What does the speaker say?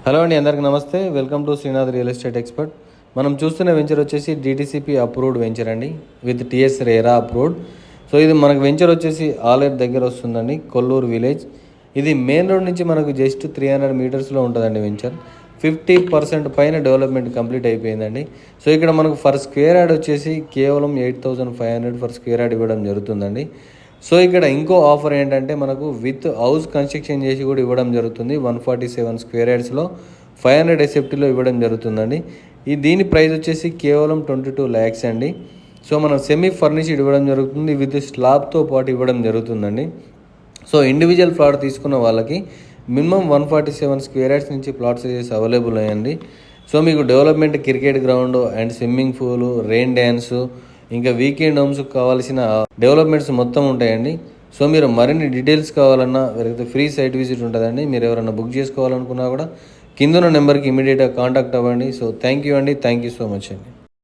Hello అండి, అందరికీ నమస్తే. Welcome to Srinath real estate expert. మనం చూస్తున్న వెంచర్ వచ్చేసి డిటిసిపి అప్రూవ్డ్ వెంచర్ అండి, with TS RERA approved. So ఇది మనకు వెంచర్ వచ్చేసి ఆలేరు దగ్గర వస్తుందండి, కొల్లూరు విలేజ్. ఇది మెయిన్ రోడ్ నుంచి మనకు జస్ట్ 300 మీటర్స్లో ఉంటుందండి వెంచర్. 50% పైన డెవలప్మెంట్ కంప్లీట్ అయిపోయిందండి. సో ఇక్కడ మనకు ఫర్ స్క్వేర్ యార్డ్ వచ్చేసి కేవలం 8,500 ఫర్ స్క్వేర్ యార్డ్ ఇవ్వడం జరుగుతుందండి. సో ఇక్కడ ఇంకో ఆఫర్ ఏంటంటే మనకు విత్ హౌస్ కన్స్ట్రక్షన్ చేసి కూడా ఇవ్వడం జరుగుతుంది. 147 స్క్వేర్ యార్డ్స్లో 500 ఎస్ఎఫ్టీలో ఇవ్వడం జరుగుతుందండి. దీని ప్రైస్ వచ్చేసి కేవలం 22 lakhs అండి. సో మనం సెమీ ఫర్నిష్డ్ ఇవ్వడం జరుగుతుంది, విత్ స్లాబ్తో పాటు ఇవ్వడం జరుగుతుందండి. సో ఇండివిజువల్ ప్లాట్ తీసుకున్న వాళ్ళకి మినిమం 147 స్క్వేర్ యార్డ్స్ నుంచి ప్లాట్ సైజెస్ అవైలబుల్ అయ్యండి. సో మీకు development cricket ground and swimming pool, rain dance, ఇంకా వీకెండ్ హోమ్స్ కావాల్సిన డెవలప్మెంట్స్ మొత్తం ఉంటాయండి. సో మీరు మరిన్ని డీటెయిల్స్ కావాలన్నా లేకపోతే ఫ్రీ సైట్ విజిట్ ఉంటుందండి. మీరు ఎవరైనా బుక్ చేసుకోవాలనుకున్నా కూడా కింద ఉన్న నెంబర్కి ఇమీడియట్గా కాంటాక్ట్ అవ్వండి. సో థ్యాంక్ యూ అండి, థ్యాంక్ యూ సో మచ్ అండి.